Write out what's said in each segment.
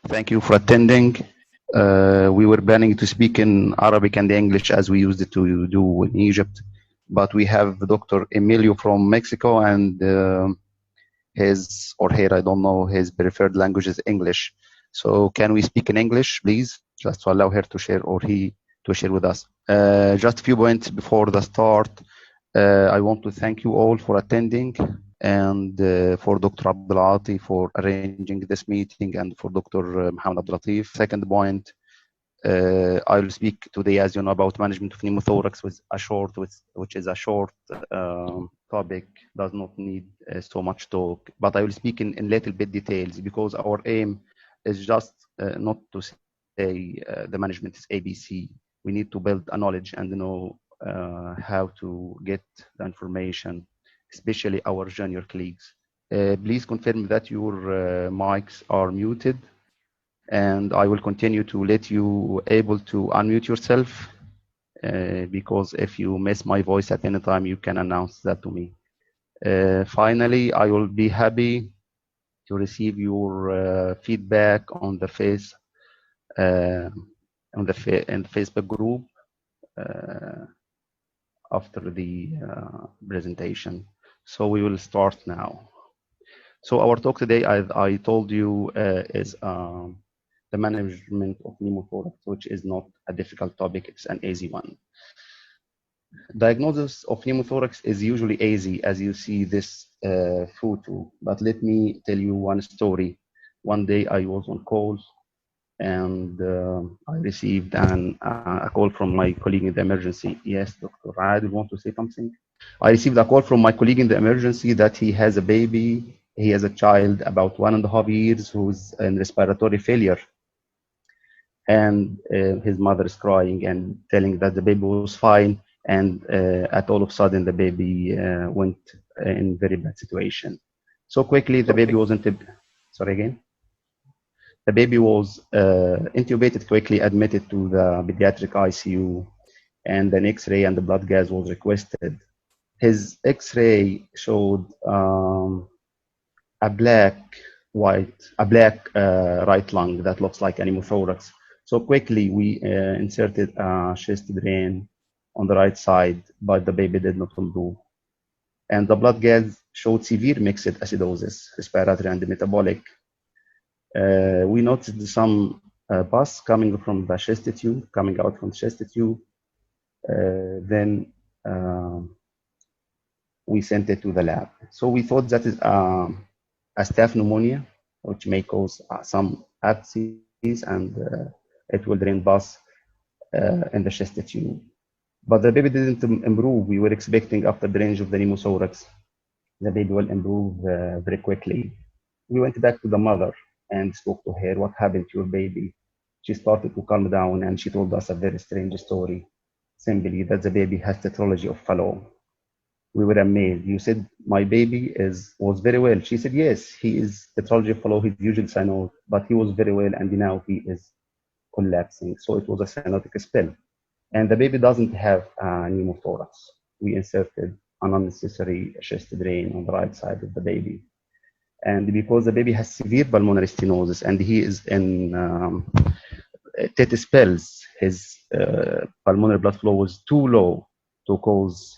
Thank you for attending. We were planning to speak in Arabic and English as we used to do in Egypt, but we have Dr. Emilio from Mexico, and his or her, I don't know, his preferred language is English. So can we speak in English, please, just to allow her to share or he to share with us? Just a few points before the start. I want to thank you all for attending, and for Dr. Abdelati for arranging this meeting, and for Dr. Mohammed Abdelatif. Second point, I will speak today, as you know, about management of pneumothorax, which is a short topic, does not need so much talk, but I will speak in little bit details, because our aim is just not to say the management is ABC. We need to build a knowledge and know how to get the information, especially our junior colleagues. Please confirm that your mics are muted, and I will continue to let you able to unmute yourself, because if you miss my voice at any time, you can announce that to me. Finally, I will be happy to receive your feedback on the Facebook group after the presentation. So we will start now. So our talk today, I told you, is the management of pneumothorax, which is not a difficult topic, it's an easy one. Diagnosis of pneumothorax is usually easy, as you see this photo, but let me tell you one story. One day I was on call, and I received a call from my colleague in the emergency. Yes, Dr. Adil, want to say something? I received a call from my colleague in the emergency that he has a baby. He has a child about 1.5 years who's in respiratory failure. And his mother is crying and telling that the baby was fine. And at all of a sudden, the baby went in very bad situation. So quickly, the baby was sorry again? The baby was intubated quickly, admitted to the pediatric ICU, and an X-ray and the blood gas was requested. His X-ray showed a black right lung that looks like a pneumothorax. So quickly we inserted a chest drain on the right side, but the baby did not improve. And the blood gas showed severe mixed acidosis, respiratory and metabolic. We noticed some pus coming from the chest tube, coming out from the chest tube. Then we sent it to the lab. So we thought that is a staph pneumonia, which may cause some abscess, and it will drain pus in the chest tube. But the baby didn't improve. We were expecting after drainage of the pneumothorax, the baby will improve very quickly. We went back to the mother and spoke to her, what happened to your baby? She started to calm down, and she told us a very strange story, simply that the baby has tetralogy of Fallot. We were amazed. You said, my baby was very well. She said, yes, he is tetralogy of Fallot, his usual cyanotic, but he was very well, and now he is collapsing. So it was a cyanotic spell. And the baby doesn't have a pneumothorax. We inserted an unnecessary chest drain on the right side of the baby. And because the baby has severe pulmonary stenosis and he is in TET spells, his pulmonary blood flow was too low to cause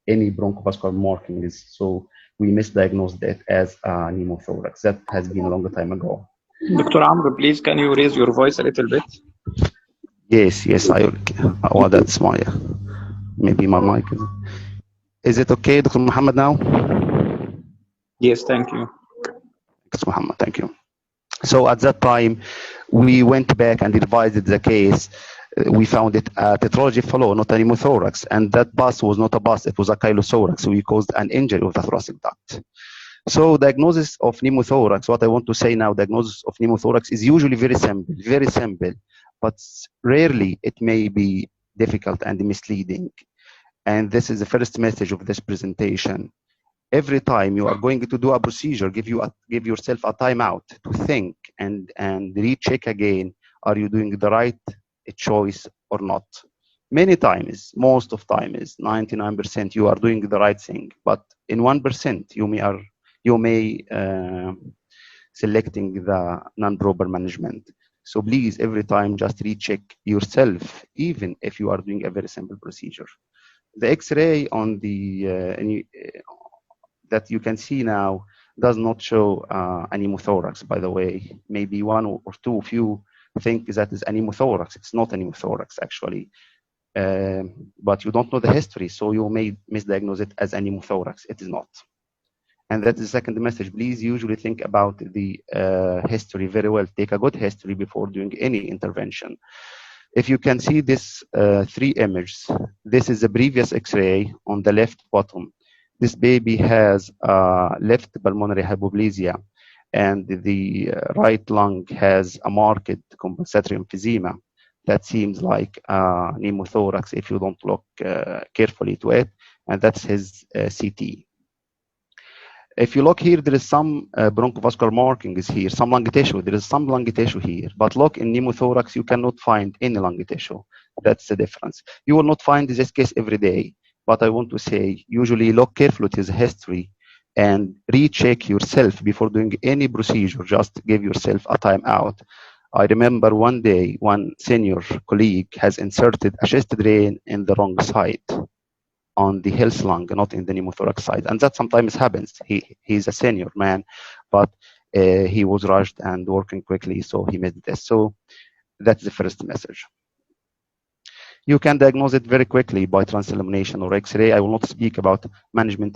any bronchoscopic markings. So we misdiagnosed it as a pneumothorax. That has been a long time ago. Dr. Amr, please, can you raise your voice a little bit? Yes, I will. Oh, that's my, maybe my mic. Is it okay, Dr. Muhammad, now? Yes, thank you. Thanks, Muhammad, thank you. So at that time, we went back and revised the case. We found it a tetralogy of Fallot, not a pneumothorax, and that pus was not a pus, it was a chylothorax, so we caused an injury of the thoracic duct. So diagnosis of pneumothorax, what I want to say now, diagnosis of pneumothorax is usually very simple, but rarely it may be difficult and misleading. And this is the first message of this presentation. Every time you are going to do a procedure, give yourself a timeout to think and recheck again, are you doing the right choice or not? Many times, most of time is 99%, you are doing the right thing, but in 1%, you may selecting the non-proper management. So please, every time, just recheck yourself, even if you are doing a very simple procedure. The X-ray on the that you can see now does not show a pneumothorax, by the way. Maybe one or two of you think that is a pneumothorax. It's not a pneumothorax, actually. But you don't know the history, so you may misdiagnose it as a pneumothorax. It is not. And that is the second message. Please usually think about the history very well. Take a good history before doing any intervention. If you can see this three images, this is a previous X-ray on the left bottom. This baby has left pulmonary hypoplasia, and the right lung has a marked compensatory emphysema. That seems like pneumothorax if you don't look carefully to it, and that's his CT. If you look here, there is some bronchovascular markings here, some lung tissue. There is some lung tissue here, but look, in pneumothorax, you cannot find any lung tissue. That's the difference. You will not find this case every day, but I want to say, usually look carefully to his history and recheck yourself before doing any procedure. Just give yourself a time out. I remember one day, one senior colleague has inserted a chest drain in the wrong side, on the health lung, not in the pneumothorax side. And that sometimes happens. He's a senior man, but he was rushed and working quickly, so he missed this. So that's the first message. You can diagnose it very quickly by transillumination or X-ray. I will not speak about management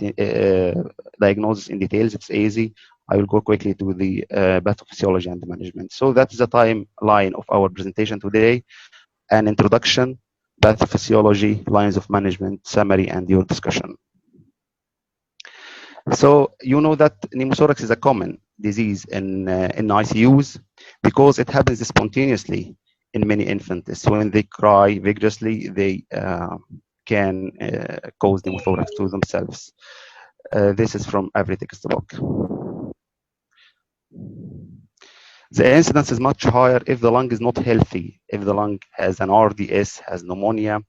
diagnosis in details. It's easy. I will go quickly to the pathophysiology and the management. So that's the timeline of our presentation today. An introduction, pathophysiology, lines of management, summary, and your discussion. So you know that pneumothorax is a common disease in ICUs because it happens spontaneously in many infants. So when they cry vigorously, they can cause pneumothorax to themselves. This is from every textbook. The incidence is much higher if the lung is not healthy. If the lung has an RDS, has pneumonia,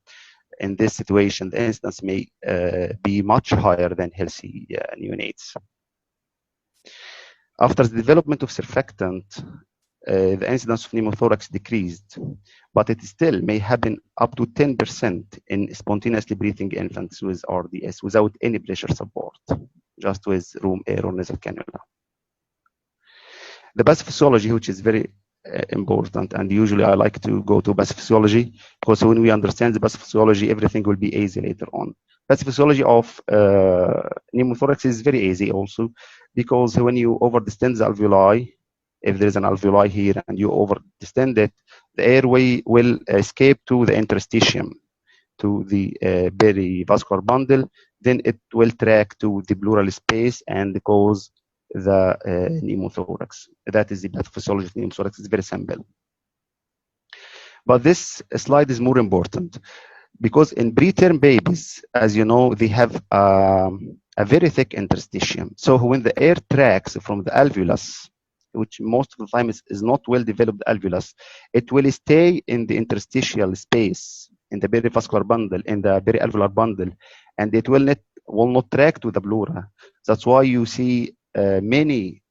in this situation, the incidence may be much higher than healthy neonates. After the development of surfactant, the incidence of pneumothorax decreased, but it still may happen up to 10% in spontaneously breathing infants with RDS without any pressure support, just with room air or nasal cannula. The pathophysiology, which is very important, and usually I like to go to pathophysiology because when we understand the pathophysiology, everything will be easy later on. Pathophysiology of pneumothorax is very easy also because when you overdistend the alveoli, if there is an alveoli here and you overdistend it, the airway will escape to the interstitium, to the perivascular bundle, then it will track to the pleural space and cause the pneumothorax. That is the pathophysiology of pneumothorax. It's very simple. But this slide is more important because in preterm babies, as you know, they have a very thick interstitium. So when the air tracks from the alveolus, which most of the time is not well developed alveolus, it will stay in the interstitial space, in the perivascular bundle, in the perialveolar bundle, and it will not track to the pleura. That's why you see many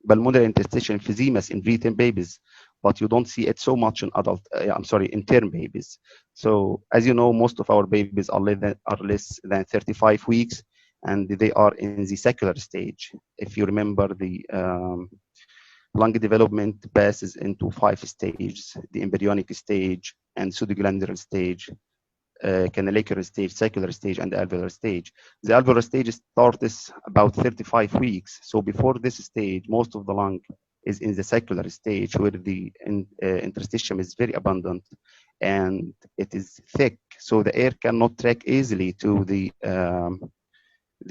pulmonary interstitial emphysemas in preterm babies, but you don't see it so much in in term babies. So as you know, most of our babies are less than 35 weeks, and they are in the secular stage. If you remember, the lung development passes into 5 stages: the embryonic stage and pseudoglandular stage, canalicular stage, secular stage, and the alveolar stage. The alveolar stage starts about 35 weeks. So before this stage, most of the lung is in the secular stage where the interstitium is very abundant and it is thick. So the air cannot track easily to the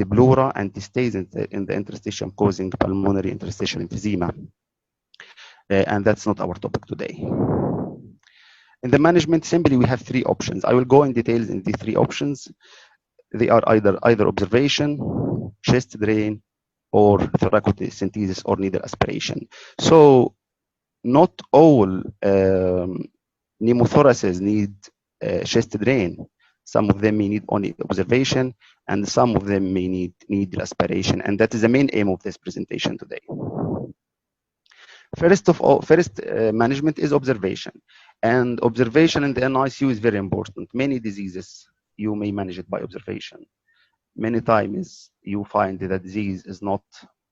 pleura, and it stays in the interstitium, causing pulmonary interstitial emphysema. And that's not our topic today. In the management, simply we have 3 options. I will go in details in the 3 options. They are either observation, chest drain, or thoracocentesis or needle aspiration. So not all pneumothoraces need chest drain. Some of them may need only observation, and some of them may need needle aspiration. And that is the main aim of this presentation today. First management is observation, and observation in the NICU is very important. Many diseases you may manage it by observation. Many times you find that the disease is not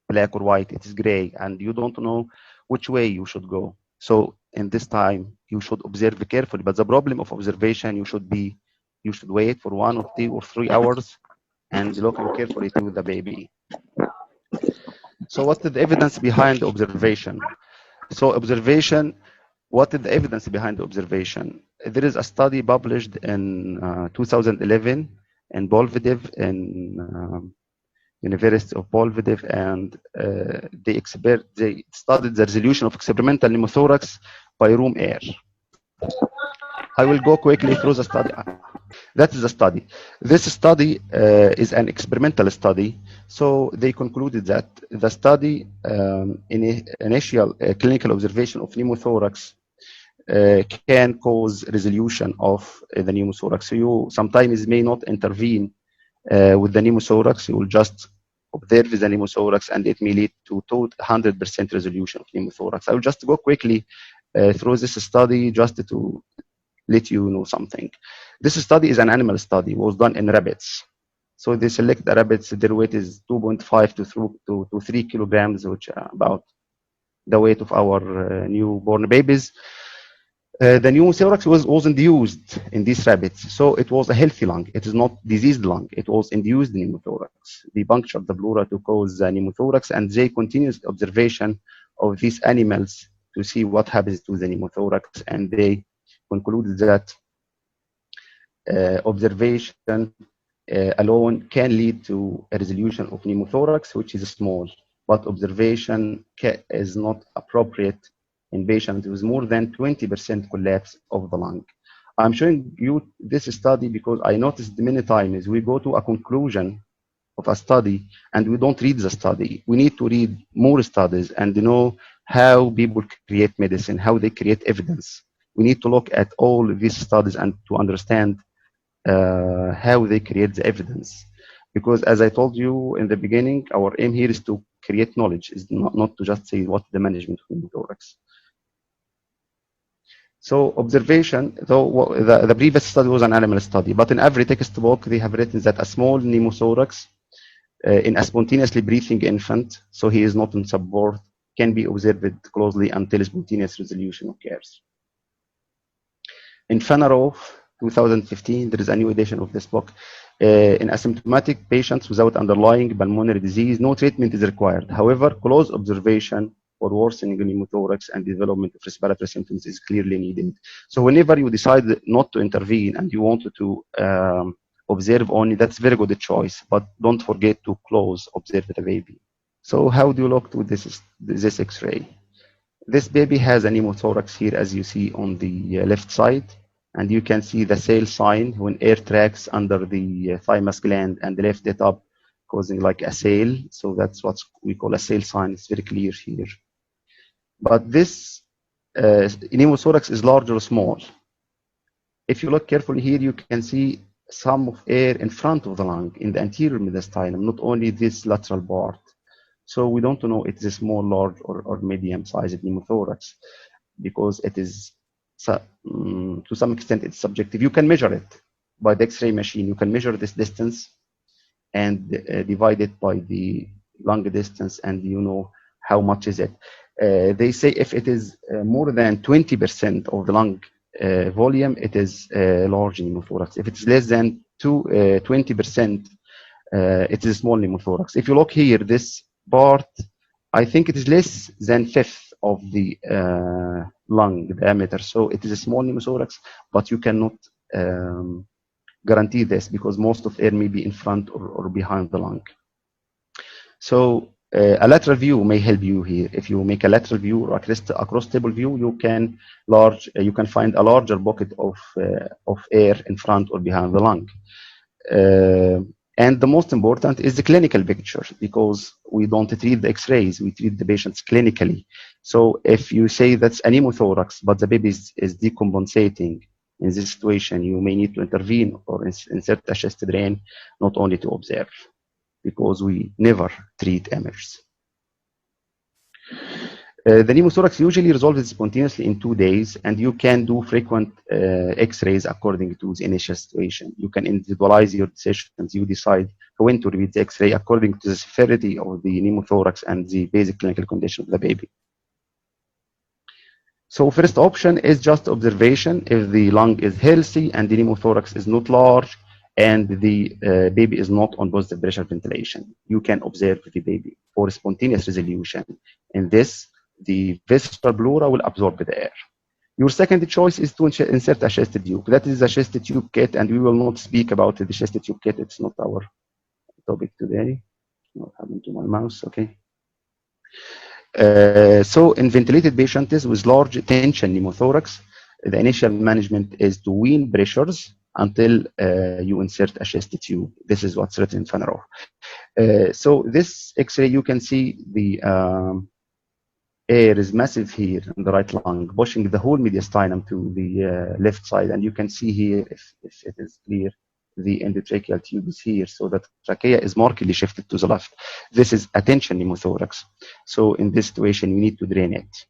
black or white, it is gray, and you don't know which way you should go. So in this time, you should observe carefully. But the problem of observation, you should wait for 1 or 2 or 3 hours and looking carefully to the baby. So what is the evidence behind the observation? So observation, what is the evidence behind the observation? There is a study published in 2011 in Bolvedev in University of Bolvedev, and they studied the resolution of experimental pneumothorax by room air. I will go quickly through the study. That is the study. This study is an experimental study. So they concluded that the study in initial clinical observation of pneumothorax can cause resolution of the pneumothorax. So you sometimes may not intervene with the pneumothorax. You will just observe the pneumothorax, and it may lead to 100% resolution of pneumothorax. I will just go quickly through this study just to let you know something. This study is an animal study. It was done in rabbits. So they select the rabbits. Their weight is 2.5 to 3 kilograms, which are about the weight of our newborn babies. The pneumothorax was induced in these rabbits. So it was a healthy lung. It is not diseased lung. It was induced pneumothorax. They punctured the pleura to cause pneumothorax, and they continued observation of these animals to see what happens to the pneumothorax. And they concluded that observation alone can lead to a resolution of pneumothorax, which is small, but observation is not appropriate in patients with more than 20% collapse of the lung. I'm showing you this study because I noticed many times we go to a conclusion of a study and we don't read the study. We need to read more studies and know how people create medicine, how they create evidence. We need to look at all these studies and to understand how they create the evidence. Because as I told you in the beginning, our aim here is to create knowledge, is not to just say what the management of pneumothorax. So observation, though the previous study was an animal study, but in every textbook they have written that a small pneumothorax in a spontaneously breathing infant, so he is not on support, can be observed closely until spontaneous resolution occurs. In Fanarov, 2015, there is a new edition of this book. In asymptomatic patients without underlying pulmonary disease, no treatment is required. However, close observation for worsening pneumothorax and development of respiratory symptoms is clearly needed. So whenever you decide not to intervene and you want to observe only, that's a very good choice, but don't forget to close observe the baby. So how do you look to this X-ray? This baby has a pneumothorax here, as you see on the left side, and you can see the sail sign when air tracks under the thymus gland and lift it up, causing like a sail. So that's what we call a sail sign. It's very clear here. But this pneumothorax is large or small. If you look carefully here, you can see some of air in front of the lung in the anterior mediastinum, not only this lateral part. So we don't know it is a small, large, or medium-sized pneumothorax because it is, to some extent, it's subjective. You can measure it by the X-ray machine. You can measure this distance and divide it by the lung distance, and you know how much is it. They say if it is more than 20% of the lung volume, it is a large pneumothorax. If it is less than 20%, it is a small pneumothorax. If you look here, this part, I think it is less than 1/5 of the lung diameter. So it is a small pneumothorax, but you cannot guarantee this because most of air may be in front or behind the lung. So a lateral view may help you here. If you make a lateral view or a cross-table view, you can find a larger bucket of air in front or behind the lung. And the most important is the clinical picture, because we don't treat the X-rays, we treat the patients clinically. So if you say that's a pneumothorax, but the baby is decompensating, in this situation, you may need to intervene or insert a chest drain, not only to observe, because we never treat MRs. The pneumothorax usually resolves spontaneously in 2 days, and you can do frequent X-rays according to the initial situation. You can individualize your decisions. You decide when to repeat the X-ray according to the severity of the pneumothorax and the basic clinical condition of the baby. So first option is just observation. If the lung is healthy and the pneumothorax is not large and the baby is not on positive pressure ventilation, you can observe the baby for spontaneous resolution. In this, the visceral pleura will absorb the air. Your second choice is to insert a chest tube. That is a chest tube kit, and we will not speak about the chest tube kit. It's not our topic today. What happened to my mouse? Okay. So in ventilated patients with large tension pneumothorax, the initial management is to wean pressures until you insert a chest tube. This is what's written in Fanarov. So this X-ray, you can see the air is massive here in the right lung, pushing the whole mediastinum to the left side. And you can see here, if it is clear, the endotracheal tube is here, so that trachea is markedly shifted to the left. This is a tension pneumothorax. So in this situation, you need to drain it.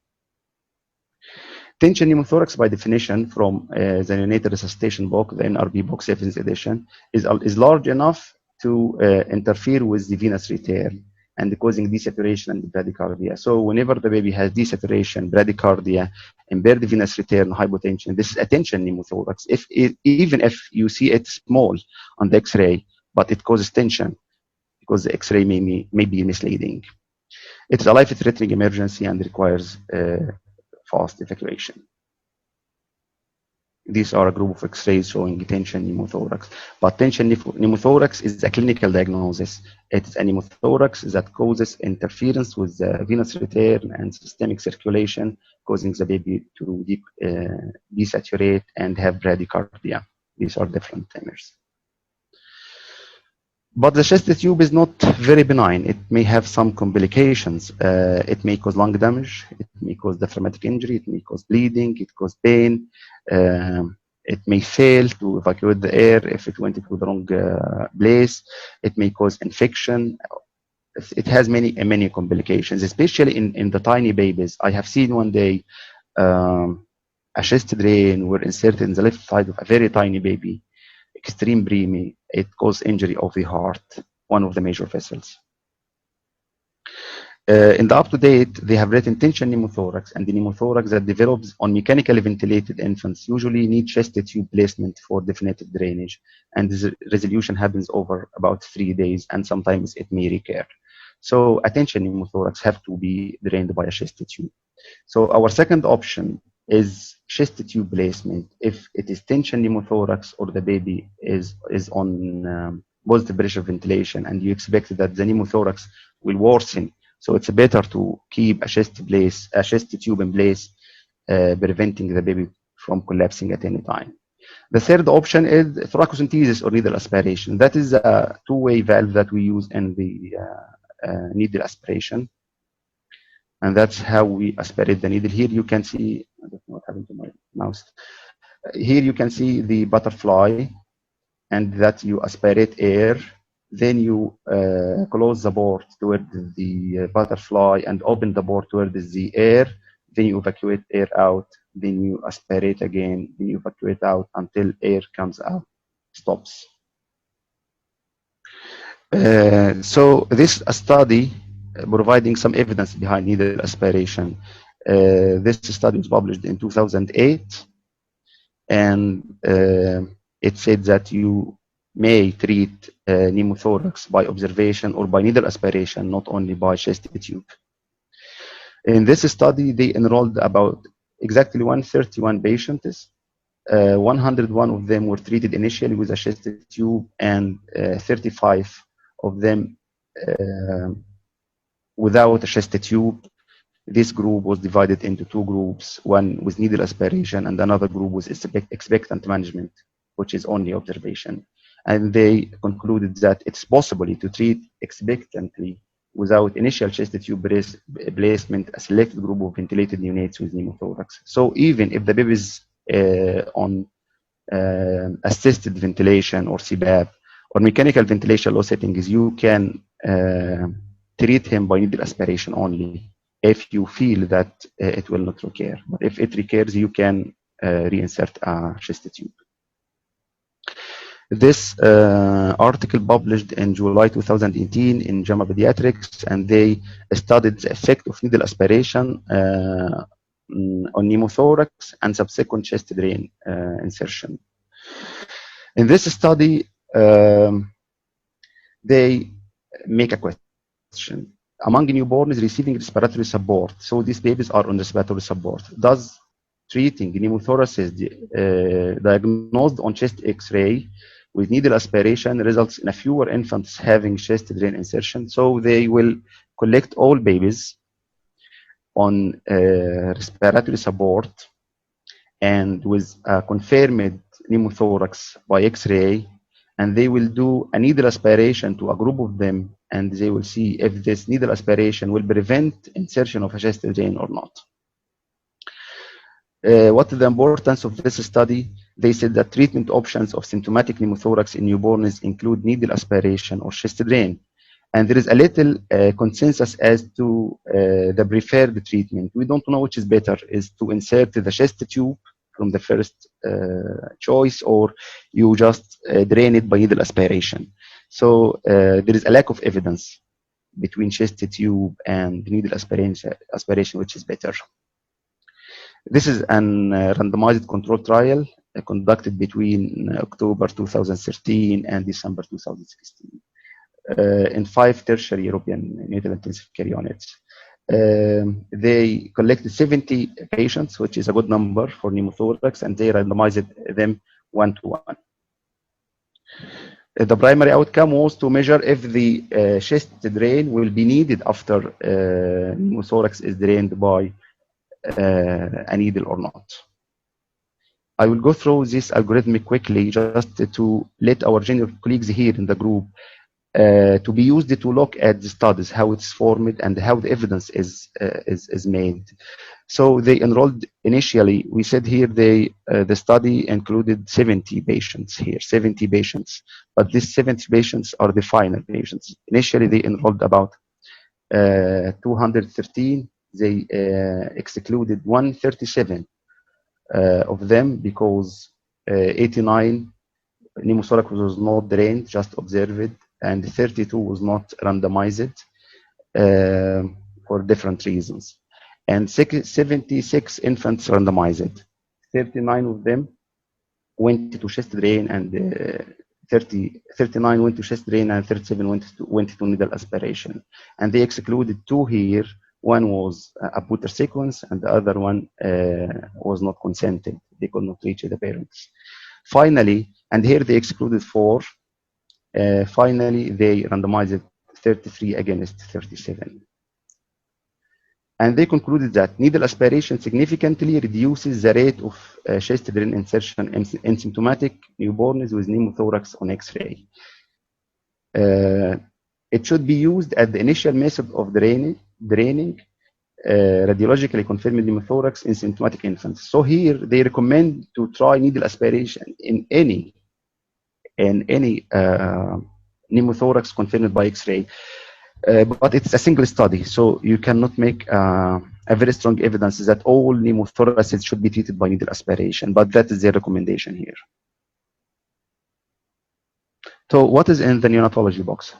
Tension pneumothorax, by definition, from the neonatal resuscitation book, the NRB book 7th edition, is large enough to interfere with the venous return and causing desaturation and bradycardia. So whenever the baby has desaturation, bradycardia, impaired venous return, hypotension, this is a tension pneumothorax. Even if you see it small on the X-ray, but it causes tension because the X-ray may be misleading. It's a life-threatening emergency and requires fast evacuation. These are a group of X-rays showing tension pneumothorax. But tension pneumothorax is a clinical diagnosis. It's a pneumothorax that causes interference with the venous return and systemic circulation, causing the baby to desaturate and have bradycardia. These are different tremors. But the chest tube is not very benign. It may have some complications. It may cause lung damage. It may cause diaphragmatic injury. It may cause bleeding. It cause pain. It may fail to evacuate the air if it went into the wrong place. It may cause infection. It has many complications, especially in the tiny babies. I have seen one day a chest drain were inserted in the left side of a very tiny baby. Extreme preemie, it caused injury of the heart, one of the major vessels. In the up-to-date, they have written tension pneumothorax, and the pneumothorax that develops on mechanically ventilated infants usually need chest tube placement for definitive drainage, and the resolution happens over about 3 days, and sometimes it may recur. So a tension pneumothorax have to be drained by a chest tube. So our second option is chest tube placement if it is tension pneumothorax or the baby is on positive pressure ventilation and you expect that the pneumothorax will worsen. So it's better to keep a chest tube in place, preventing the baby from collapsing at any time. The third option is thoracocentesis or needle aspiration. That is a two-way valve that we use in the needle aspiration. And that's how we aspirate the needle. Here you can see, I don't know what happened to my mouse. Here you can see the butterfly, and that you aspirate air. Then you close the port toward the butterfly and open the port toward the air. Then you evacuate air out. Then you aspirate again. Then you evacuate out until air comes out, stops. So this study providing some evidence behind needle aspiration. This study was published in 2008, and it said that you may treat pneumothorax by observation or by needle aspiration, not only by chest tube. In this study, they enrolled about exactly 131 patients. 101 of them were treated initially with a chest tube, and 35 of them without a chest tube. This group was divided into two groups, one with needle aspiration and another group with expectant management, which is only observation. And they concluded that it's possible to treat expectantly without initial chest tube placement a selected group of ventilated neonates with pneumothorax. So even if the baby is on assisted ventilation or CPAP or mechanical ventilation low settings, you can treat him by needle aspiration only. if you feel that it will not recur. But if it recurs, you can reinsert a chest tube. This article published in July 2018 in JAMA Pediatrics, and they studied the effect of needle aspiration on pneumothorax and subsequent chest drain insertion. In this study, they make a question. Among newborns receiving respiratory support, so these babies are on respiratory support, does treating pneumothorax diagnosed on chest X-ray with needle aspiration results in a fewer infants having chest drain insertion? So they will collect all babies on respiratory support and with a confirmed pneumothorax by X-ray, and they will do a needle aspiration to a group of them, and they will see if this needle aspiration will prevent insertion of a chest drain or not. What is the importance of this study? They said that treatment options of symptomatic pneumothorax in newborns include needle aspiration or chest drain. And there is a little consensus as to the preferred treatment. We don't know which is better, is to insert the chest tube from the first choice, or you just drain it by needle aspiration. So there is a lack of evidence between chest tube and needle aspiration, which is better. This is an randomized control trial conducted between October 2013 and December 2016 in 5 tertiary European neonatal intensive care units. They collected 70 patients, which is a good number for pneumothorax, and they randomized them 1-to-1. The primary outcome was to measure if the chest drain will be needed after pneumothorax is drained by a needle or not. I will go through this algorithm quickly just to let our junior colleagues here in the group to be used to look at the studies, how it's formed and how the evidence is made. So they enrolled initially, we said here the study included 70 patients here, 70 patients, but these 70 patients are the final patients. Initially they enrolled about 213. They excluded 137 of them because 89 pneumothorax was not drained, just observed, and 32 was not randomized for different reasons. And 76 infants randomized. 39 of them went to chest drain, and 39 went to chest drain, and 37 went to needle aspiration. And they excluded 2 here. One was a Butter sequence, and the other one was not consented. They could not reach the parents. Finally, and here they excluded 4. Finally, they randomized 33 against 37. And they concluded that needle aspiration significantly reduces the rate of chest drain insertion in symptomatic newborns with pneumothorax on X-ray. It should be used as the initial method of draining radiologically confirmed pneumothorax in symptomatic infants. So here they recommend to try needle aspiration in any pneumothorax confirmed by X-ray. But it's a single study, so you cannot make a very strong evidence that all pneumothoraces should be treated by needle aspiration, but that is their recommendation here. So what is in the neonatology box?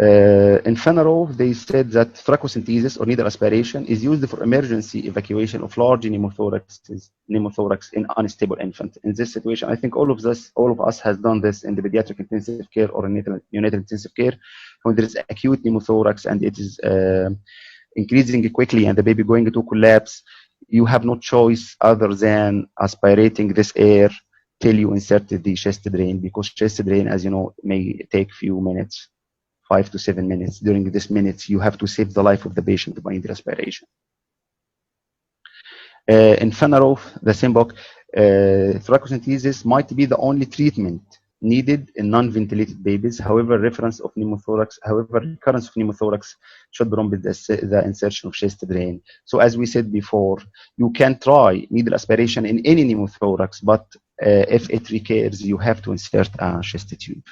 In Fenarov, they said that thoracocentesis or needle aspiration is used for emergency evacuation of large pneumothorax in unstable infant. In this situation, I think all of us has done this in the pediatric intensive care or in neonatal intensive care, when there is acute pneumothorax and it is increasing quickly and the baby going to collapse. You have no choice other than aspirating this air till you insert the chest drain, because chest drain, as you know, may take few minutes. 5 to 7 minutes. During these minutes, you have to save the life of the patient by needle aspiration. In Fenarov, the same book, thoracocentesis might be the only treatment needed in non-ventilated babies. However, recurrence of pneumothorax should prompt the insertion of chest drain. So as we said before, you can try needle aspiration in any pneumothorax, but if it recurs, you have to insert a chest tube.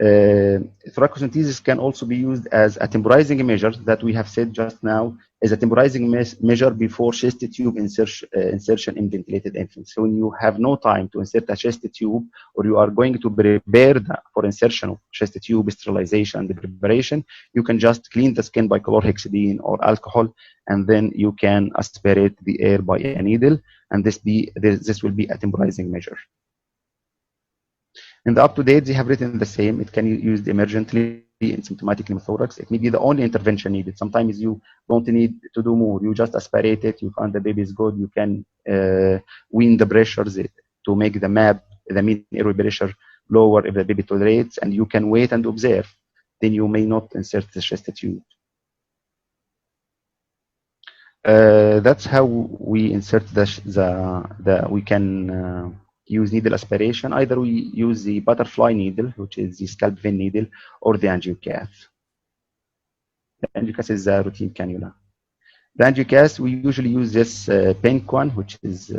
Thoracocentesis can also be used as a temporizing measure that we have said just now is a temporizing measure before chest tube insertion in ventilated infants. So when you have no time to insert a chest tube, or you are going to prepare for insertion of chest tube, sterilization, and the preparation, you can just clean the skin by chlorhexidine or alcohol, and then you can aspirate the air by a needle, and this will be a temporizing measure. In the up-to-date, they have written the same. It can be used emergently in symptomatic pneumothorax. It may be the only intervention needed. Sometimes you don't need to do more. You just aspirate it. You find the baby is good. You can wean the pressures to make the MAP, the mean airway pressure, lower if the baby tolerates, and you can wait and observe. Then you may not insert the chest tube. That's how we insert we can use needle aspiration. Either we use the butterfly needle, which is the scalp vein needle, or the Angiocath. The Angiocath is a routine cannula. The Angiocath, we usually use this pink one, which is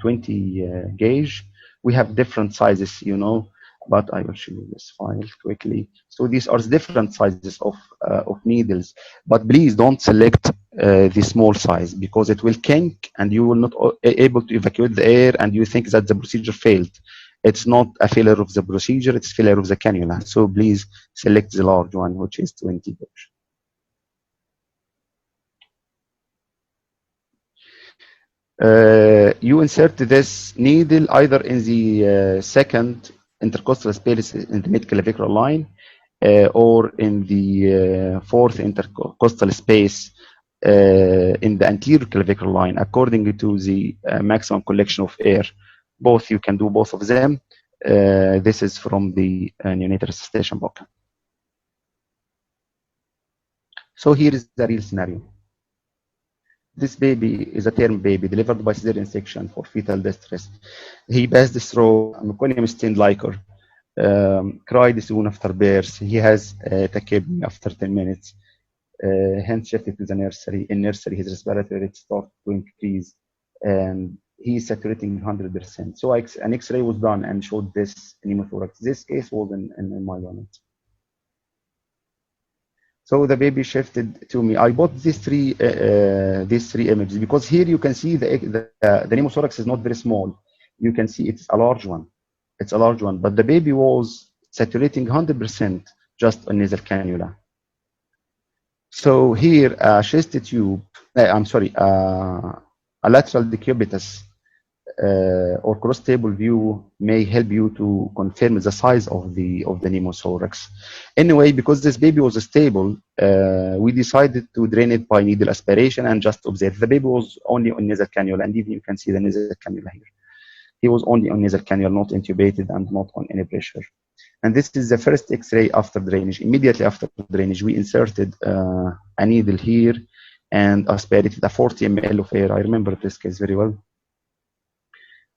20 gauge. We have different sizes, you know, but I will show you this file quickly. So these are different sizes of needles, but please don't select the small size, because it will kink and you will not able to evacuate the air, and you think that the procedure failed. It's not a failure of the procedure, it's failure of the cannula. So please select the large one, which is 20 gauge. You insert this needle either in the second intercostal space in the mid-clavicular line, or in the fourth intercostal space in the anterior clavicular line, according to the maximum collection of air. Both, you can do both of them. This is from the neonatal resuscitation book. So here is the real scenario. This baby is a term baby delivered by cesarean section for fetal distress. He passed through meconium stained liquor, cried soon after birth. He has tachypnea after 10 minutes. Hence shifted to the nursery. In nursery, his respiratory rate started to increase, and he is saturating 100%. So an X-ray was done and showed this pneumothorax. This case was in my unit. So the baby shifted to me. I bought these three images because here you can see the pneumothorax is not very small. You can see it's a large one. It's a large one, but the baby was saturating 100% just on nasal cannula. So here, a chest tube, a lateral decubitus or cross-table view may help you to confirm the size of the pneumothorax. Anyway, because this baby was stable, we decided to drain it by needle aspiration and just observe. The baby was only on nasal cannula, and even you can see the nasal cannula here. He was only on nasal cannula, not intubated and not on any pressure. And this is the first X-ray after drainage. Immediately after drainage, we inserted a needle here and aspirated a 40 ml of air. I remember this case very well.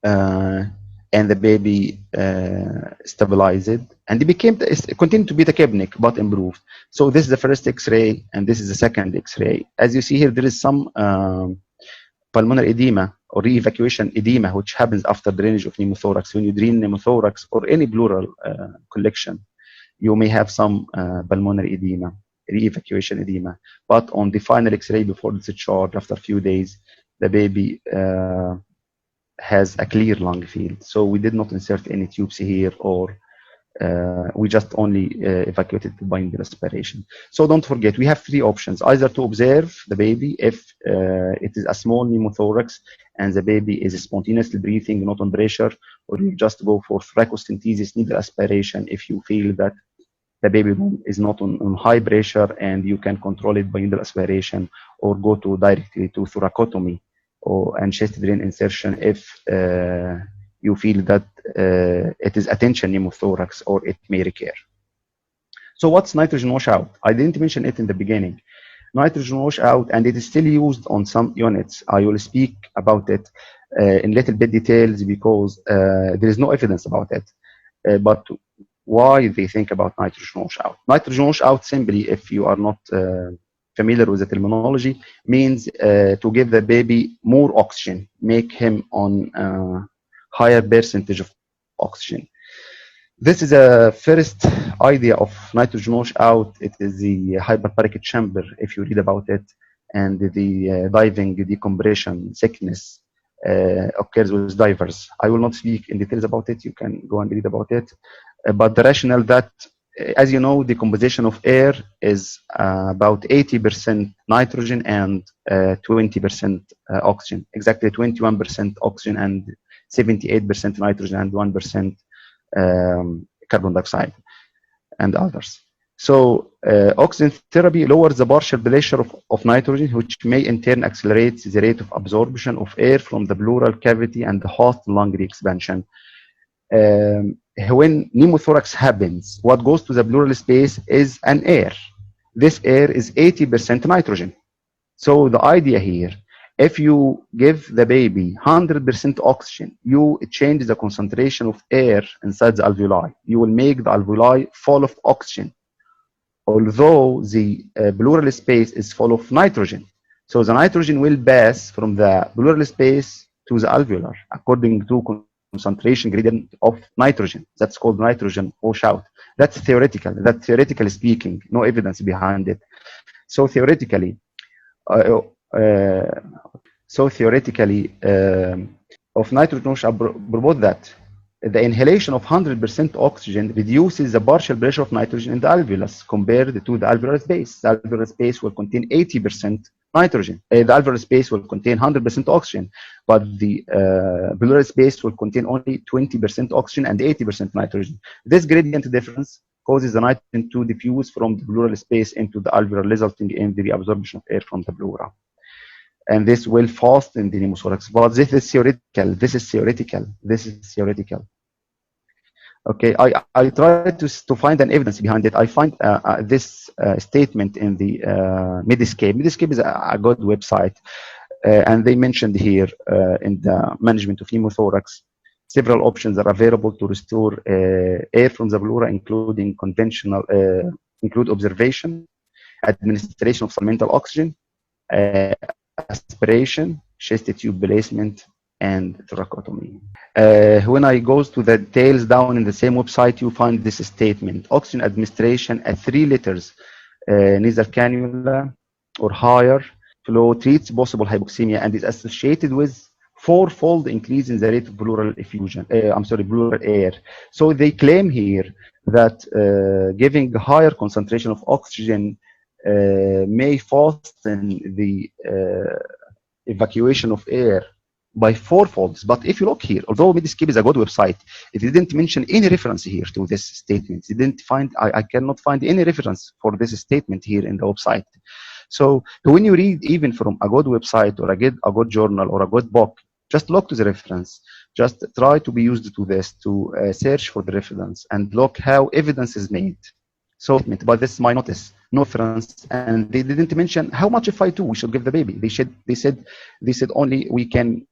And the baby stabilized, and it continued to be tachypnic but improved. So this is the first X-ray, and this is the second X-ray. As you see here, there is some pulmonary edema or re-evacuation edema, which happens after drainage of pneumothorax. When you drain pneumothorax or any pleural collection, you may have some pulmonary edema, re-evacuation edema. But on the final X-ray before discharge, after a few days, the baby has a clear lung field. So we did not insert any tubes here, or we just only evacuated by needle aspiration. So don't forget, we have three options: either to observe the baby if it is a small pneumothorax and the baby is spontaneously breathing, not on pressure, or you just go for thoracocentesis, needle aspiration if you feel that the baby is not on high pressure and you can control it by needle aspiration, or go directly to thoracotomy and chest drain insertion if you feel that it is attention pneumothorax or it may recur. So what's nitrogen washout? I didn't mention it in the beginning. Nitrogen washout, and it is still used on some units. I will speak about it in little bit details because there is no evidence about it. But why they think about nitrogen washout? Nitrogen washout, simply, if you are not familiar with the terminology, means to give the baby more oxygen, make him on higher percentage of oxygen. This is a first idea of nitrogen washout. It is the hyperbaric chamber, if you read about it, and the diving decompression sickness occurs with divers. I will not speak in details about it. You can go and read about it. But the rationale that, as you know, the composition of air is about 80% nitrogen and 20% oxygen, exactly 21% oxygen and 78% nitrogen and 1% carbon dioxide and others. So oxygen therapy lowers the partial pressure of nitrogen, which may in turn accelerate the rate of absorption of air from the pleural cavity and the host lung re-expansion. When pneumothorax happens, what goes to the pleural space is an air. This air is 80% nitrogen. So the idea here, if you give the baby 100% oxygen, you change the concentration of air inside the alveoli. You will make the alveoli full of oxygen, although the pleural space is full of nitrogen. So the nitrogen will pass from the pleural space to the alveolar according to concentration gradient of nitrogen. That's called nitrogen washout. That's theoretical. That's theoretically speaking, no evidence behind it. So theoretically, uh, uh, of nitrogen washout propose that the inhalation of 100% oxygen reduces the partial pressure of nitrogen in the alveolus compared to the alveolar space. The alveolar space will contain 80% nitrogen. The alveolar space will contain 100% oxygen, but the pleural space will contain only 20% oxygen and 80% nitrogen. This gradient difference causes the nitrogen to diffuse from the pleural space into the alveolar, resulting in the reabsorption of air from the pleura. And this will fasten the pneumothorax. But this is theoretical. This is theoretical. This is theoretical. Okay, I tried to find an evidence behind it. I find this statement in the Medscape. Medscape is a good website, and they mentioned here in the management of pneumothorax, several options are available to restore air from the pleura, including conventional, include observation, administration of supplemental oxygen, aspiration, chest tube placement, and thoracotomy. When I goes to the details down in the same website, you find this statement: oxygen administration at 3 liters nasal cannula or higher flow treats possible hypoxemia and is associated with 4-fold increase in the rate of pleural effusion. Pleural air. So they claim here that giving higher concentration of oxygen may fasten the evacuation of air by 4-folds. But if you look here, although Medscape is a good website, it didn't mention any reference here to this statement. It didn't find, I cannot find any reference for this statement here in the website. So when you read even from a good website or a good journal or a good book, just look to the reference. Just try to be used to this, to search for the reference and look how evidence is made. So, but this is my notice, no reference, and they didn't mention how much FI2 we should give the baby. They said only we can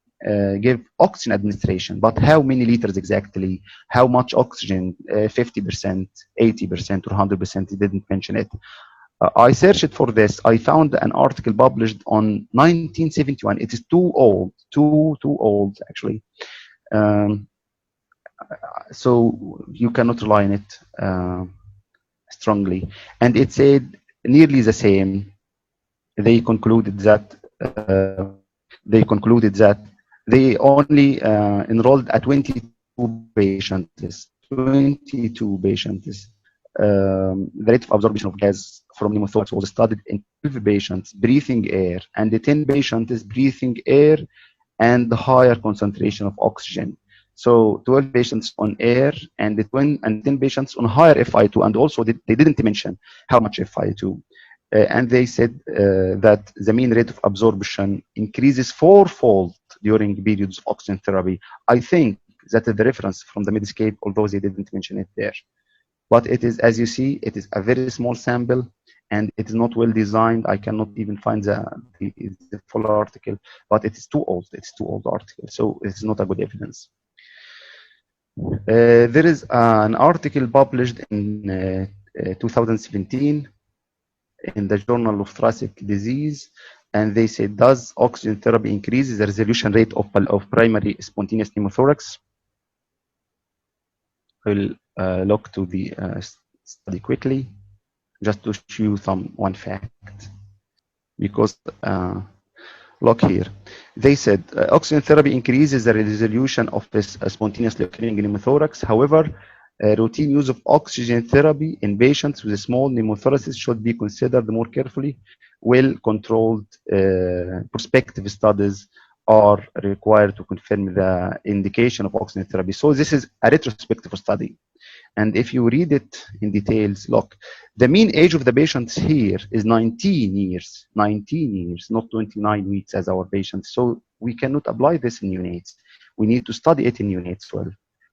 give oxygen administration, but how many liters exactly? How much oxygen? 50%, 80%, or 100%? They didn't mention it. I searched for this. I found an article published on 1971. It is too old, too old actually. So you cannot rely on it strongly. And it said nearly the same. They concluded that they only enrolled at 22 patients. 22 patients. The rate of absorption of gas from pneumothorax was studied in 12 patients breathing air and the 10 patients breathing air and the higher concentration of oxygen. So 12 patients on air and 10 patients on higher FI2, and also they didn't mention how much FI2. And they said that the mean rate of absorption increases 4-fold during periods of oxygen therapy. I think that is the reference from the Medscape, although they didn't mention it there. But it is, as you see, it is a very small sample and it is not well designed. I cannot even find the full article, but it is too old. It's too old article, so it's not a good evidence. There is an article published in 2017 in the Journal of Thoracic Disease, and they say, does oxygen therapy increase the resolution rate of primary spontaneous pneumothorax? I will look to the study quickly, just to show you one fact, because look here. They said oxygen therapy increases the resolution of this spontaneously occurring pneumothorax. However, routine use of oxygen therapy in patients with a small pneumothorax should be considered more carefully. Well-controlled prospective studies are required to confirm the indication of oxygen therapy. So this is a retrospective study. And if you read it in details, look, the mean age of the patients here is 19 years, not 29 weeks as our patients. So we cannot apply this in neonates. We need to study it in neonates well.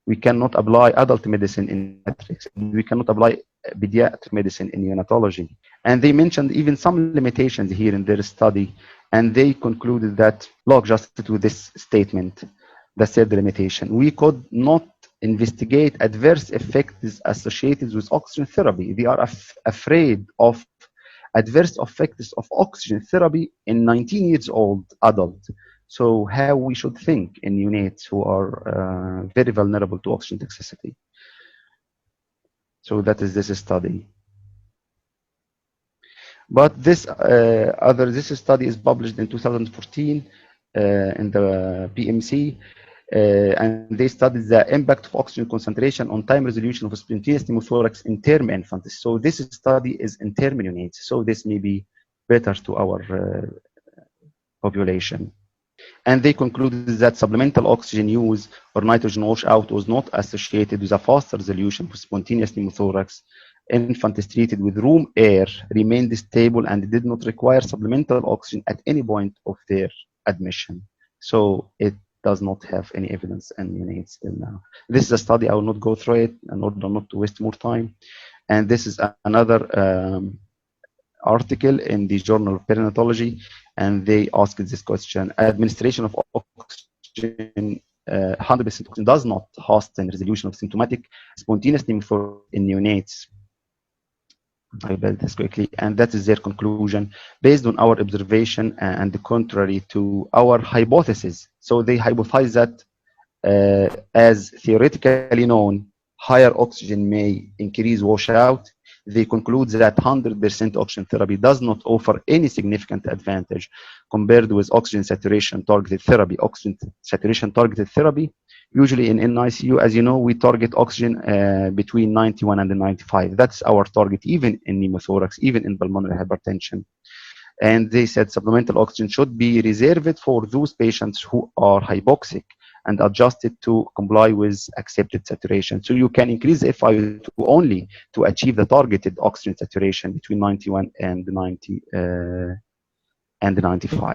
We cannot apply adult medicine in pediatrics. We cannot apply pediatric medicine in neonatology. And they mentioned even some limitations here in their study. And they concluded that, look, just to this statement, the third limitation, we could not investigate adverse effects associated with oxygen therapy. They are afraid of adverse effects of oxygen therapy in 19 years old adult. So how we should think in neonates who are very vulnerable to oxygen toxicity. So that is this study. But this study is published in 2014 in the PMC. And they studied the impact of oxygen concentration on time resolution of spontaneous pneumothorax in term infants. So this study is in term neonates. So this may be better to our population. And they concluded that supplemental oxygen use or nitrogen washout was not associated with a faster resolution of spontaneous pneumothorax. Infants treated with room air remained stable and did not require supplemental oxygen at any point of their admission. So it does not have any evidence in neonates still now. This is a study, I will not go through it in order not to waste more time. And this is another article in the Journal of Perinatology, and they asked this question: administration of oxygen, 100% oxygen does not hasten resolution of symptomatic spontaneous pneumothorax in neonates. I read this quickly, and that is their conclusion based on our observation and the contrary to our hypothesis. So they hypothesize that as theoretically known, higher oxygen may increase washout. They conclude that 100% oxygen therapy does not offer any significant advantage compared with oxygen saturation targeted therapy. Oxygen saturation targeted therapy, usually in NICU, as you know, we target oxygen between 91 and 95. That's our target, even in pneumothorax, even in pulmonary hypertension. And they said supplemental oxygen should be reserved for those patients who are hypoxic and adjusted to comply with accepted saturation. So you can increase the FiO2 only to achieve the targeted oxygen saturation between 91 and 90 and 95.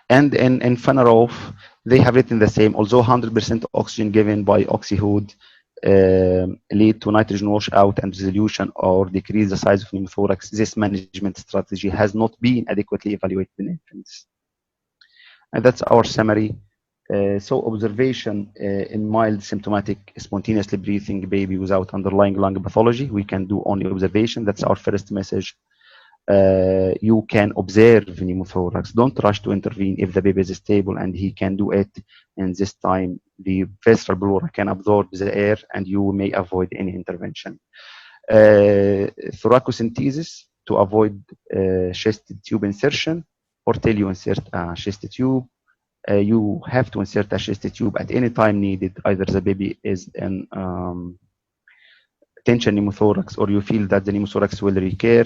And in Fanaroff, they have written the same. Although 100% oxygen given by oxyhood lead to nitrogen washout and resolution or decrease the size of pneumothorax, this management strategy has not been adequately evaluated in infants. And that's our summary. So observation in mild symptomatic spontaneously breathing baby without underlying lung pathology, we can do only observation. That's our first message. You can observe pneumothorax. Don't rush to intervene if the baby is stable and he can do it. And this time, the visceral pleura can absorb the air and you may avoid any intervention. Thoracocentesis to avoid chest tube insertion, or till you insert a chest tube. You have to insert a chest tube at any time needed. Either the baby is in tension pneumothorax or you feel that the pneumothorax will recur.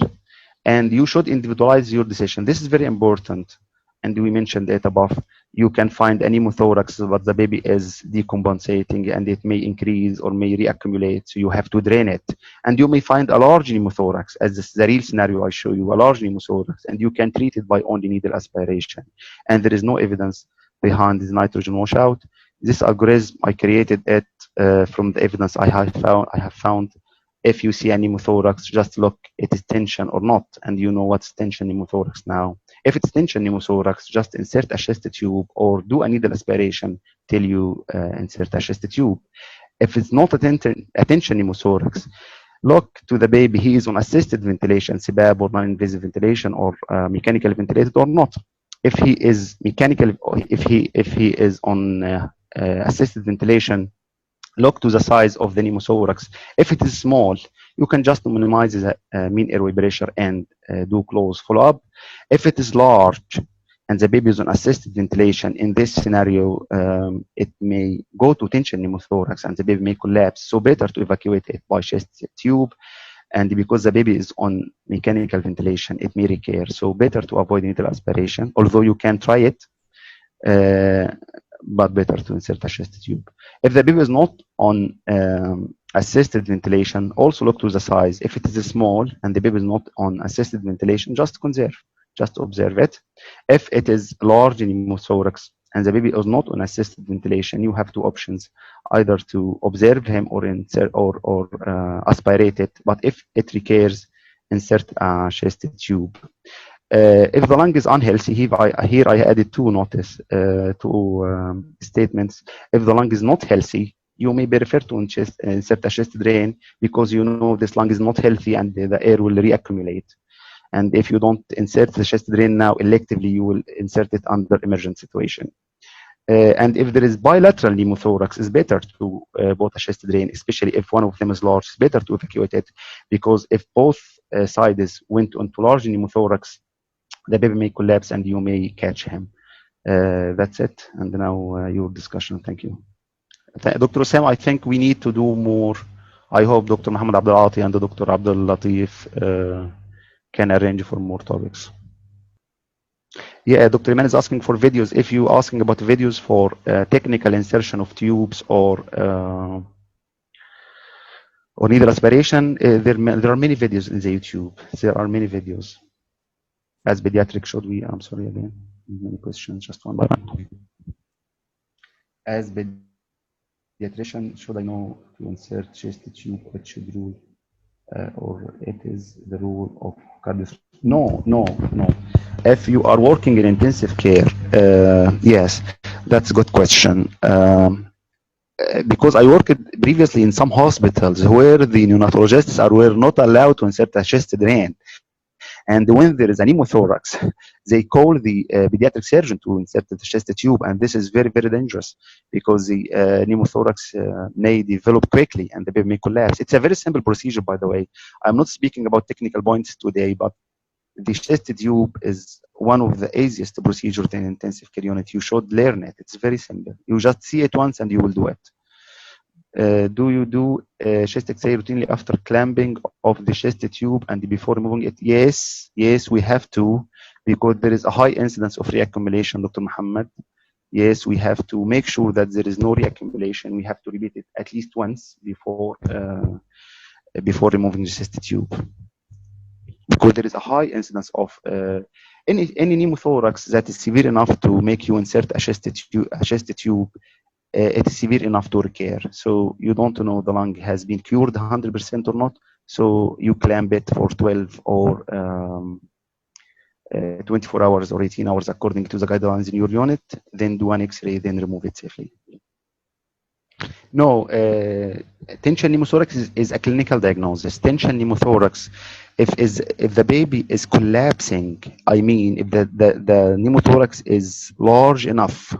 And you should individualize your decision. This is very important. And we mentioned it above. You can find a pneumothorax, but the baby is decompensating and it may increase or may reaccumulate. So you have to drain it. And you may find a large pneumothorax, as this is the real scenario I show you, a large pneumothorax, and you can treat it by only needle aspiration. And there is no evidence behind this nitrogen washout. This algorithm, I created it from the evidence I have found. If you see a pneumothorax, just look, it is tension or not, and you know what's tension pneumothorax now. If it's tension pneumothorax, just insert a chest tube or do a needle aspiration till you insert a chest tube. If it's not a tension pneumothorax, look to the baby. He is on assisted ventilation, CPAP or non-invasive ventilation, or mechanical ventilated or not. If he is mechanical, if he is on assisted ventilation, Look to the size of the pneumothorax. If it is small, you can just minimize the mean airway pressure and do close follow-up. If it is large and the baby is on assisted ventilation, in this scenario, it may go to tension pneumothorax and the baby may collapse. So better to evacuate it by chest tube. And because the baby is on mechanical ventilation, it may recur. So better to avoid needle aspiration, although you can try it. But better to insert a chest tube. If the baby is not on assisted ventilation, also look to the size. If it is small and the baby is not on assisted ventilation, just observe it. If it is large pneumothorax and the baby is not on assisted ventilation, you have two options: either to observe him or insert or aspirate it. But if it recurs, insert a chest tube. If the lung is unhealthy, here I added two statements. If the lung is not healthy, you may be referred to insert a chest drain because you know this lung is not healthy and the air will reaccumulate. And if you don't insert the chest drain now electively, you will insert it under emergent situation. And if there is bilateral pneumothorax, it's better to put a chest drain, especially if one of them is large. It's better to evacuate it because if both sides went onto large pneumothorax, the baby may collapse and you may catch him. That's it. And now your discussion. Thank you. Dr. Sam, I think we need to do more. I hope Dr. Muhammad Abdul Ati and Dr. Abdul Latif can arrange for more topics. Yeah, Dr. Iman is asking for videos. If you're asking about videos for technical insertion of tubes or needle aspiration, there are many videos in the YouTube. There are many videos. As pediatric, should we? I'm sorry again. Many questions, just one by one. As pediatrician, should I know to insert chest tube? What should rule, or it is the rule of cardiac? No. If you are working in intensive care, yes, that's a good question. Because I worked previously in some hospitals where the neonatologists were not allowed to insert a chest drain. And when there is a pneumothorax, they call the pediatric surgeon to insert the chest tube, and this is very, very dangerous because the pneumothorax may develop quickly and the baby may collapse. It's a very simple procedure, by the way. I'm not speaking about technical points today, but the chest tube is one of the easiest procedures in intensive care unit. You should learn it. It's very simple. You just see it once and you will do it. Do you do chest X-ray routinely after clamping of the chest tube and before removing it? Yes, we have to, because there is a high incidence of reaccumulation, Dr. Muhammad. Yes, we have to make sure that there is no reaccumulation. We have to repeat it at least once before removing the chest tube, because there is a high incidence of any pneumothorax that is severe enough to make you insert a chest tube. It is severe enough to recur. So you don't know the lung has been cured 100% or not. So you clamp it for 12 or 24 hours or 18 hours according to the guidelines in your unit. Then do an X-ray, then remove it safely. No, tension pneumothorax is a clinical diagnosis. Tension pneumothorax, if the baby is collapsing, I mean, if the pneumothorax is large enough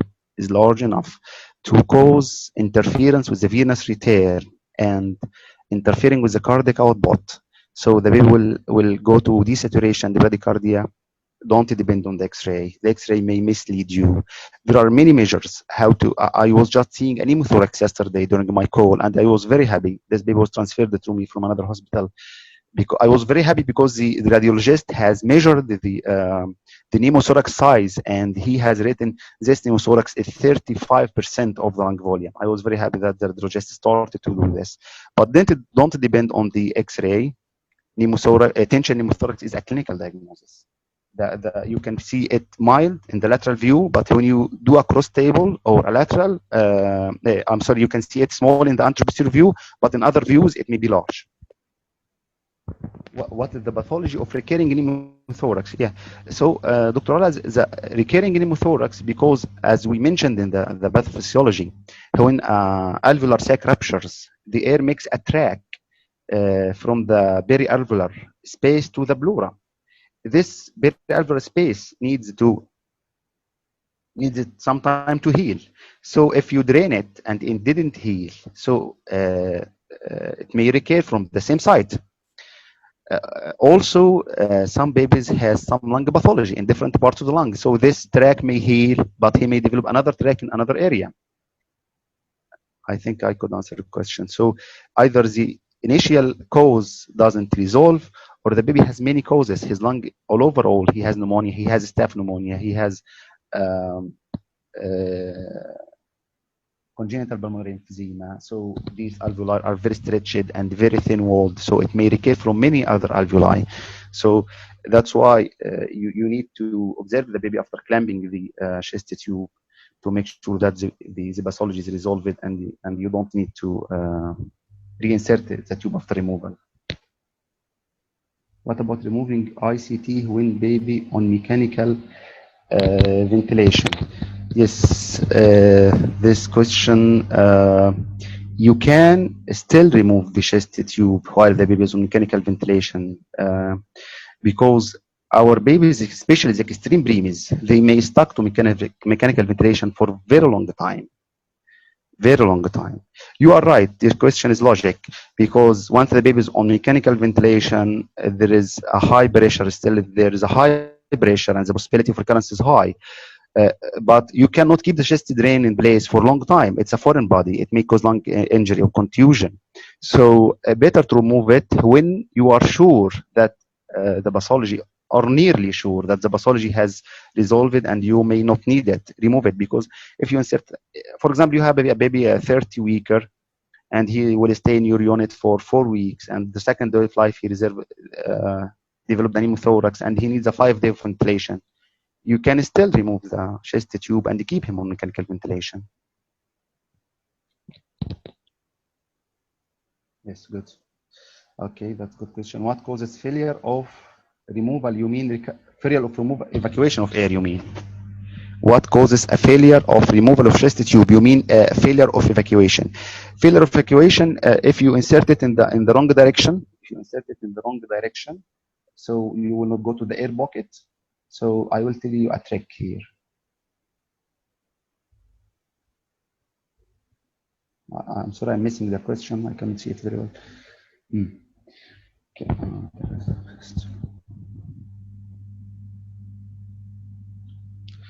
to cause interference with the venous return and interfering with the cardiac output, so the baby will go to desaturation, the bradycardia. Don't depend on the X-ray. The X-ray may mislead you. There are many measures how to. I was just seeing a pneumothorax yesterday during my call, and I was very happy. This baby was transferred to me from another hospital. Because I was very happy because the radiologist has measured the pneumothorax size, and he has written this pneumothorax is 35% of the lung volume. I was very happy that the radiologist started to do this. But then don't depend on the X-ray. Tension pneumothorax is a clinical diagnosis. You can see it mild in the lateral view, but when you do a cross table or a lateral, you can see it small in the anteroposterior view, but in other views it may be large. What is the pathology of recurring pneumothorax? Yeah, so Dr. Ala, the recurring pneumothorax, because as we mentioned in the pathophysiology, when alveolar sac ruptures, the air makes a track from the perialveolar space to the pleura. This perialveolar space needs to needed some time to heal. So if you drain it and it didn't heal, so it may recur from the same site. Also, some babies has some lung pathology in different parts of the lung. So this tract may heal, but he may develop another tract in another area. I think I could answer the question. So either the initial cause doesn't resolve, or the baby has many causes. His lung, all, he has pneumonia, he has staph pneumonia, he has congenital pulmonary emphysema. So these alveoli are very stretched and very thin-walled. So it may recur from many other alveoli. So that's why you need to observe the baby after clamping the chest tube to make sure that the pathology is resolved and you don't need to reinsert the tube after removal. What about removing ICT when baby on mechanical ventilation? Yes, this question, you can still remove the chest tube while the baby is on mechanical ventilation because our babies, especially the extreme preemies, they may stuck to mechanical ventilation for a very long time. Very long time. You are right. This question is logic because once the baby is on mechanical ventilation, there is a high pressure still. There is a high pressure and the possibility of recurrence is high. But you cannot keep the chest drain in place for a long time. It's a foreign body. It may cause lung injury or contusion. So better to remove it when you are sure that the pathology, or nearly sure that the pathology has resolved and you may not need it. Remove it, because if you insert, for example, you have a baby, a 30-weeker, and he will stay in your unit for 4 weeks, and the second day of life he developed a pneumothorax and he needs a 5-day ventilation. You can still remove the chest tube and keep him on mechanical ventilation. Yes, good. Okay, that's a good question. What causes failure of removal? You mean failure of removal, evacuation of air, you mean? What causes a failure of removal of chest tube? You mean failure of evacuation? Failure of evacuation, if you insert it in the wrong direction, so you will not go to the air pocket. So I will tell you a trick here. I'm sorry, I'm missing the question. I cannot see it very well. Okay.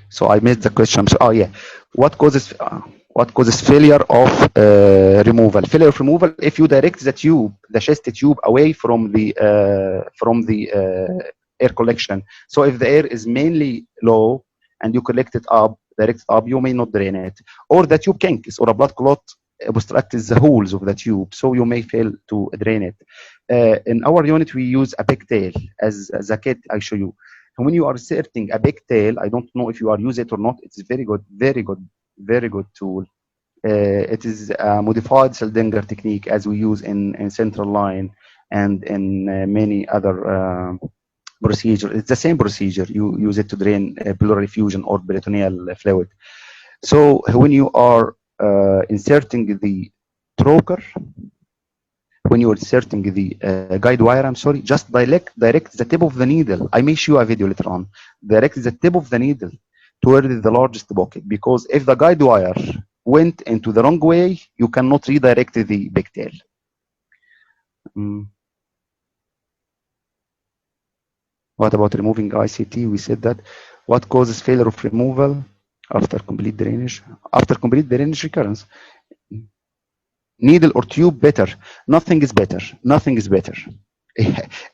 So I missed the question. So, oh yeah, what causes failure of removal? Failure of removal if you direct the tube, the chest tube, away from the air collection. So if the air is mainly low and you collect it up, direct it up, you may not drain it, or the tube kinks or a blood clot obstructs the holes of the tube, so you may fail to drain it. In our unit, we use a pigtail as a kit I show you. When you are inserting a pigtail, I don't know if you are using it or not. It's very good, very good tool. It is a modified Seldinger technique as we use in central line and in many other procedures. It's the same procedure. You use it to drain pleural effusion or peritoneal fluid. So when you are inserting the trocar, when you're inserting the guide wire, just direct the tip of the needle. I may show you a video later on. Direct the tip of the needle toward the largest pocket, because if the guide wire went into the wrong way, you cannot redirect the pigtail. What about removing ICT? We said that. What causes failure of removal after complete drainage? After complete drainage recurrence. Needle or tube, better. Nothing is better. Nothing is better.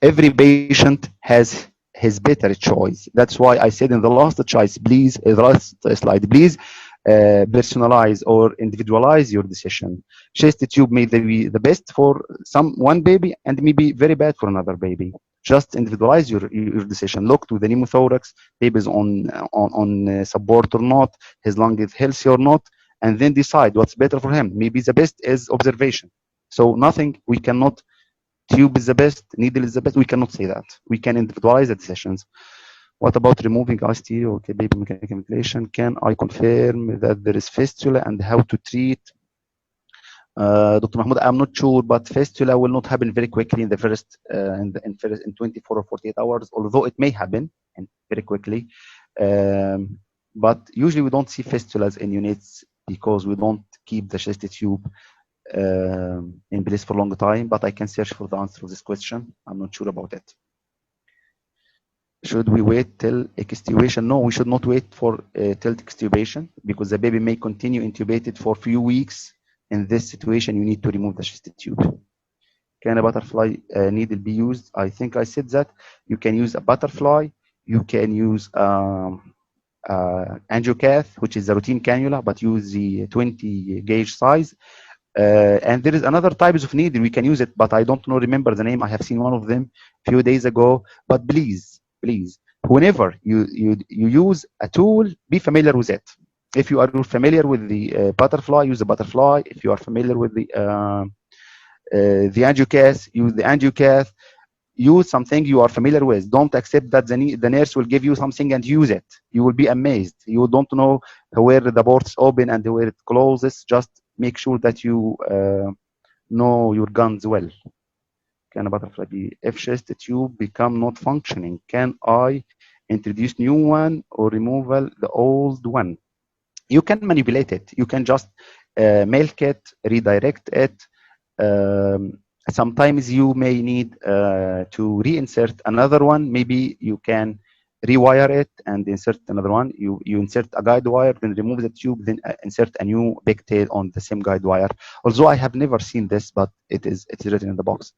Every patient has his better choice. That's why I said in the last choice, please, the last slide, please personalize or individualize your decision. Chest tube may be the best for one baby and maybe very bad for another baby. Just individualize your decision. Look to the pneumothorax, baby's on support or not, his lung is healthy or not, and then decide what's better for him. Maybe the best is observation. So nothing, we cannot, tube is the best, needle is the best. We cannot say that. We can individualize the decisions. What about removing ICT or baby mechanical ventilation? Can I confirm that there is fistula and how to treat? Dr. Mahmoud, I'm not sure, but fistula will not happen very quickly in the first, in 24 or 48 hours, although it may happen very quickly. but usually we don't see fistulas in units because we don't keep the chest tube in place for a long time, but I can search for the answer to this question. I'm not sure about it. Should we wait till extubation? No, we should not wait for till extubation because the baby may continue intubated for a few weeks. In this situation, you need to remove the chest tube. Can a butterfly needle be used? I think I said that. You can use a butterfly. You can use Angiocath, which is a routine cannula, but use the 20 gauge size. And there is another types of needle we can use it, but I don't know, remember the name. I have seen one of them a few days ago. But please, whenever you use a tool, be familiar with it. If you are familiar with the butterfly, use the butterfly. If you are familiar with the Angiocath, use the Angiocath. Use something you are familiar with. Don't accept that the nurse will give you something and use it. You will be amazed. You don't know where the ports open and where it closes. Just make sure that you know your guns well. Can a butterfly be? If chest tube become not functioning, can I introduce new one or removal the old one? You can manipulate it. You can just milk it, redirect it. Sometimes you may need to reinsert another one. Maybe you can rewire it and insert another one. You insert a guide wire, then remove the tube, then insert a new pigtail on the same guide wire. Although I have never seen this, but it is written in the box.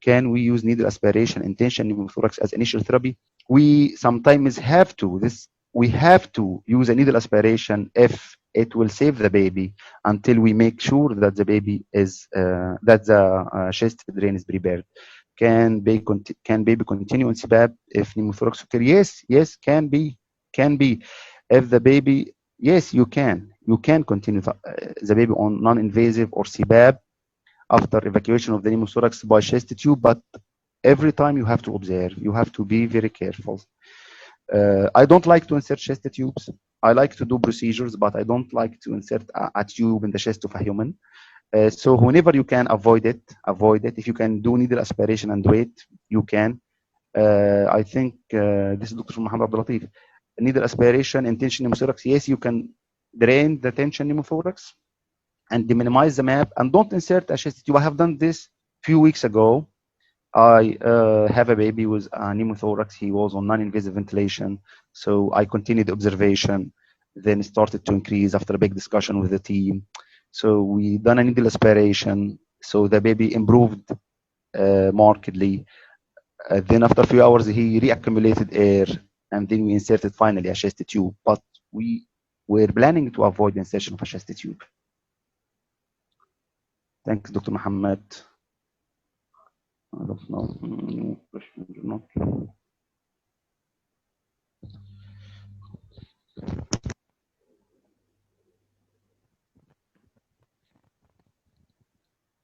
Can we use needle aspiration in tension pneumothorax as initial therapy? We sometimes have to. We have to use a needle aspiration if it will save the baby until we make sure that the baby is that the chest drain is prepared. Can baby continue on CPAP if pneumothorax occur? Yes, can be. If the baby, yes, you can continue the baby on non-invasive or CPAP after evacuation of the pneumothorax by chest tube, but every time you have to observe. You have to be very careful. I don't like to insert chest tubes. I like to do procedures, but I don't like to insert a tube in the chest of a human. So whenever you can avoid it. If you can do needle aspiration and wait, you can. I think this is Dr. Muhammad Abdul Latif. Needle aspiration in tension pneumothorax. Yes, you can drain the tension pneumothorax and minimize the map, and don't insert a chest tube. I have done this a few weeks ago. I have a baby with a pneumothorax. He was on non-invasive ventilation. So I continued the observation, then started to increase after a big discussion with the team. So we done a needle aspiration. So the baby improved markedly. Then after a few hours, he reaccumulated air, and then we inserted finally a chest tube. But we were planning to avoid the insertion of a chest tube. Thanks, Dr. Muhammad. I don't know. No questions or not.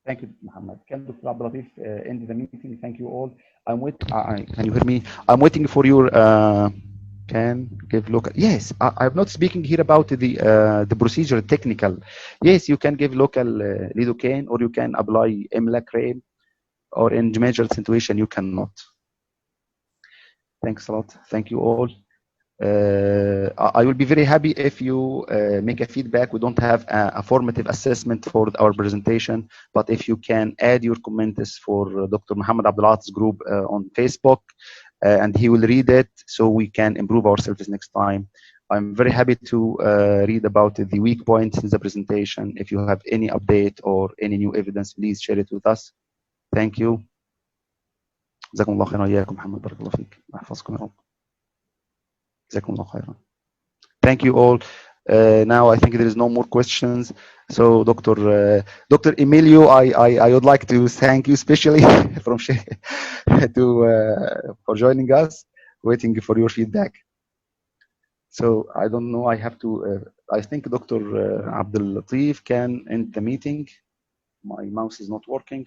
Thank you, Muhammad. Can Dr. Abdul Latif end the meeting? Thank you all. I'm waiting. Can you hear me? I'm waiting for your. Can give local. Yes, I'm not speaking here about the procedure technical. Yes, you can give local lidocaine, or you can apply emlacrane, or in major situation you cannot. Thanks a lot. Thank you all. I will be very happy if you make a feedback. We don't have a formative assessment for our presentation, but if you can add your comments for Dr. Muhammad Abdul Latif's group on Facebook, and he will read it so we can improve ourselves next time. I'm very happy to read about the weak points in the presentation. If you have any update or any new evidence, please share it with us. Thank you. جزاكم الله خيرا وإياكم محمد. بارك الله فيك. يحفظكم يا رب. جزاكم الله خيرا. Thank you all. Now I think there is no more questions. So Dr. Emilio, I would like to thank you especially from for joining us, waiting for your feedback. So I don't know, I have to, I think Dr. Abdul Latif can end the meeting. My mouse is not working.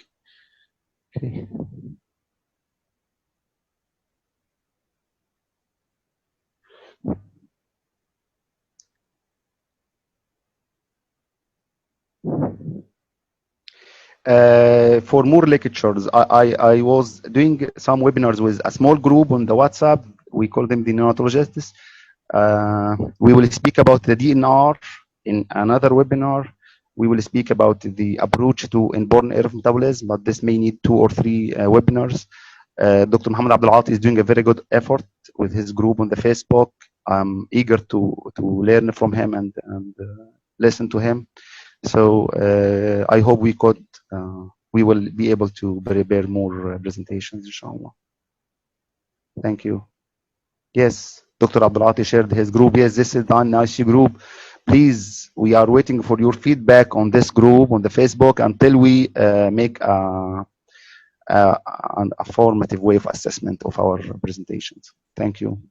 Okay. For more lectures, I was doing some webinars with a small group on the WhatsApp. We call them the neonatologists. We will speak about the DNR in another webinar. We will speak about the approach to inborn error of metabolism, but this may need 2 or 3 webinars. Dr. Muhammad Abdul is doing a very good effort with his group on the Facebook. I'm eager to learn from him and listen to him. So I hope we will be able to prepare more presentations, inshallah. Thank you. Yes, Dr. Abdul shared his group. Yes, this is the NIC group. Please, we are waiting for your feedback on this group on the Facebook until we make an formative way of assessment of our presentations. Thank you.